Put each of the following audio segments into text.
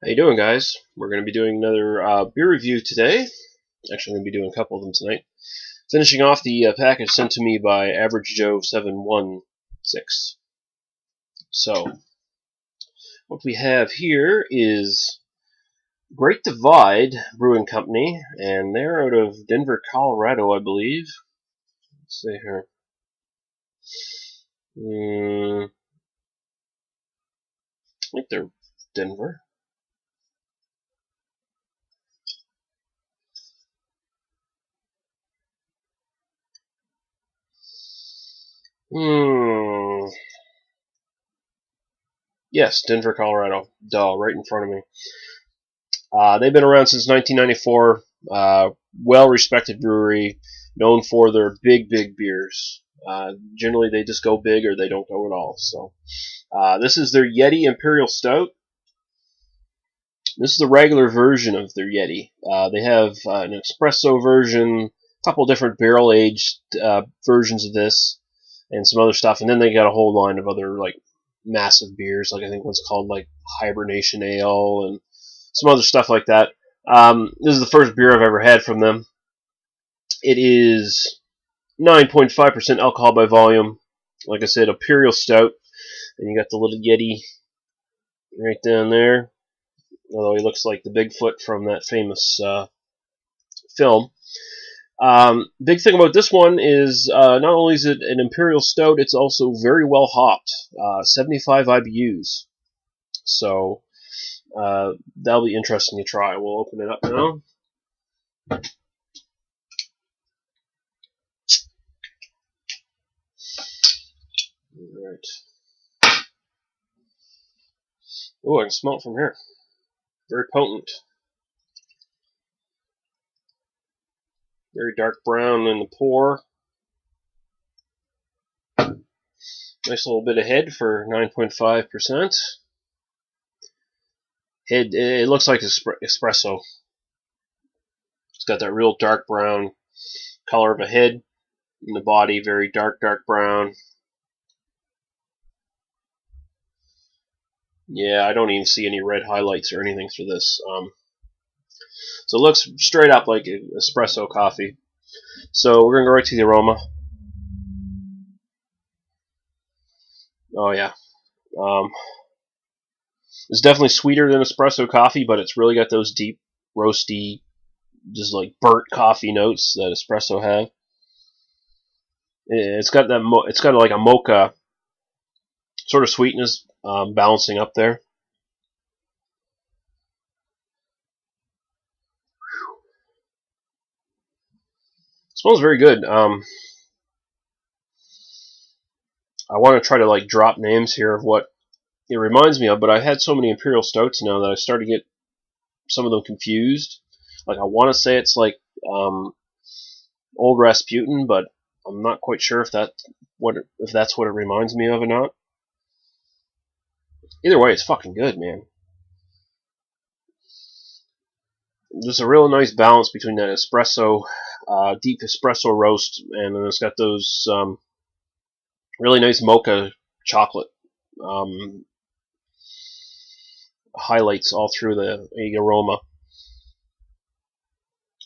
How you doing, guys? We're going to be doing another beer review today. Actually, I'm going to be doing a couple of them tonight. Finishing off the package sent to me by Average Joe 716. So, what we have here is Great Divide Brewing Company, and they're out of Denver, Colorado, I believe. Let's see here. I think they're Denver. Yes, Denver, Colorado. Duh, right in front of me. They've been around since 1994. Well-respected brewery, known for their big beers. Generally, they just go big or they don't go at all. So, this is their Yeti Imperial Stout. This is the regular version of their Yeti. They have an espresso version, a couple different barrel-aged versions of this, and some other stuff. And then they got a whole line of other like massive beers. Like I think one's called like Hibernation Ale and some other stuff like that. This is the first beer I've ever had from them. It is 9.5% alcohol by volume. Like I said, Imperial Stout. And you got the little Yeti right down there. Although he looks like the Bigfoot from that famous film. Big thing about this one is not only is it an Imperial Stout, it's also very well hopped. 75 IBUs. So that'll be interesting to try. We'll open it up now. Alright. Oh, I can smell it from here. Very potent. Very dark brown in the pour. Nice little bit of head for 9.5%. Head, it looks like espresso. It's got that real dark brown color of a head. In the body, very dark brown. Yeah, I don't even see any red highlights or anything for this. So it looks straight up like espresso coffee. So we're going to go right to the aroma. Oh yeah. It's definitely sweeter than espresso coffee, but it's really got those deep, roasty, just like burnt coffee notes that espresso have. It's got that. It's got like a mocha sort of sweetness balancing up there. It smells very good. I want to try to like drop names here of what it reminds me of, but I've had so many Imperial Stouts now that I start to get some of them confused. Like I want to say it's like Old Rasputin, but I'm not quite sure if that's what it reminds me of or not. Either way, it's fucking good, man. There's a real nice balance between that espresso, deep espresso roast, and then it's got those really nice mocha chocolate highlights all through the aroma.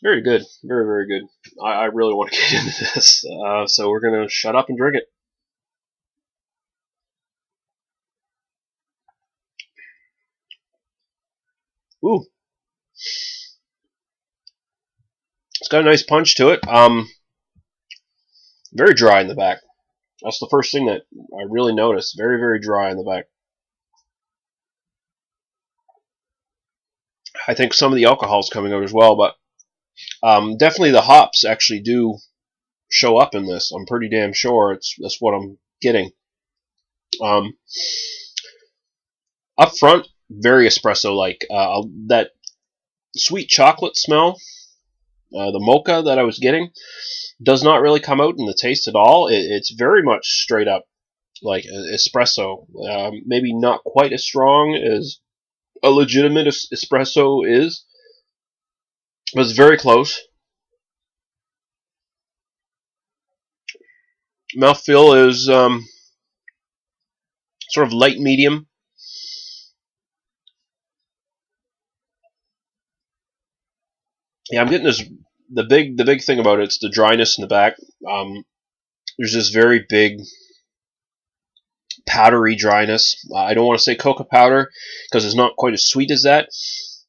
Very good, very good. I really want to get into this, so we're gonna shut up and drink it. Ooh, it's got a nice punch to it. Very dry in the back. That's the first thing that I really noticed. Very dry in the back. I think some of the alcohol's coming out as well, but definitely the hops actually do show up in this. I'm pretty damn sure that's what I'm getting. Up front, very espresso-like. That sweet chocolate smell, the mocha that I was getting, does not really come out in the taste at all. It's very much straight up like espresso. Maybe not quite as strong as a legitimate espresso is, but it's very close. Mouthfeel is sort of light medium. Yeah, I'm getting this. The big thing about it's the dryness in the back. There's this very big powdery dryness. I don't want to say cocoa powder because it's not quite as sweet as that,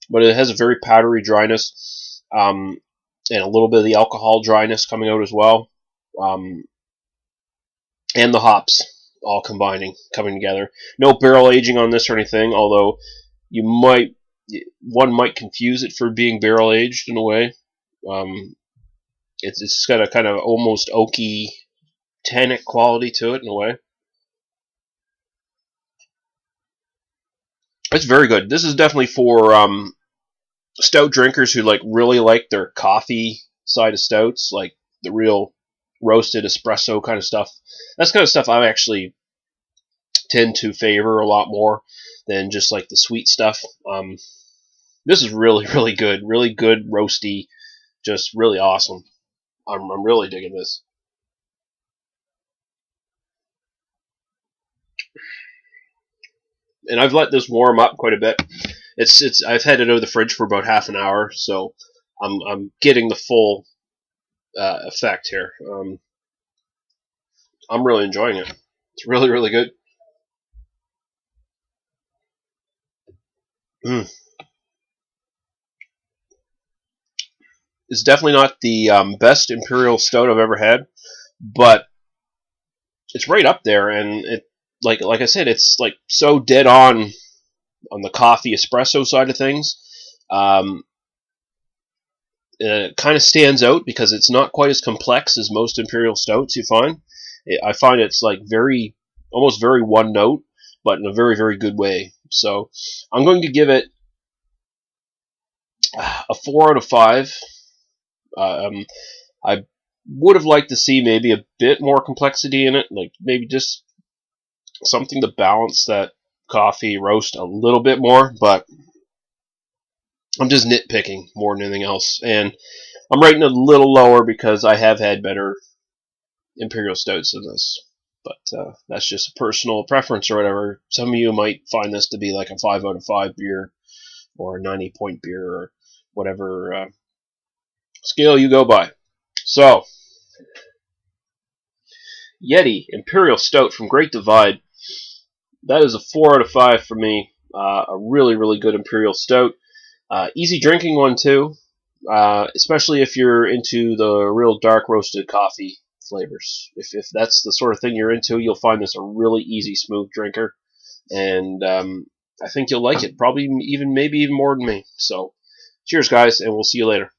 but it has a very powdery dryness, and a little bit of the alcohol dryness coming out as well, um, and the hops all coming together. No barrel aging on this or anything, although you might one might confuse it for being barrel aged in a way. Um, it's got a kind of almost oaky, tannic quality to it in a way. It's very good. This is definitely for stout drinkers who really like their coffee side of stouts, like the real roasted espresso kind of stuff. That's kind of stuff I actually tend to favor a lot more than just like the sweet stuff. This is really good roasty, just really awesome. I'm really digging this. And I've let this warm up quite a bit. It's I've had it over the fridge for about half an hour, so I'm getting the full effect here. I'm really enjoying it. It's really good. Mm. It's definitely not the best Imperial Stout I've ever had, but it's right up there. And it like I said, it's like so dead on the coffee espresso side of things. Um, it kind of stands out because it's not quite as complex as most Imperial Stouts you find. I find it's like almost very one note, but in a very good way. So I'm going to give it a 4 out of 5. Um, I would have liked to see maybe a bit more complexity in it, like maybe just something to balance that coffee roast a little bit more, but I'm just nitpicking more than anything else. And I'm rating it a little lower because I have had better Imperial Stouts than this. But that's just a personal preference or whatever. Some of you might find this to be like a 5 out of 5 beer or a 90-point beer or whatever scale you go by. So, Yeti Imperial Stout from Great Divide. That is a 4 out of 5 for me. A really good Imperial Stout. Easy drinking one too, especially if you're into the real dark roasted coffee flavors. If that's the sort of thing you're into, you'll find this a really easy, smooth drinker, and I think you'll like it. Probably even maybe even more than me. So, cheers, guys, and we'll see you later.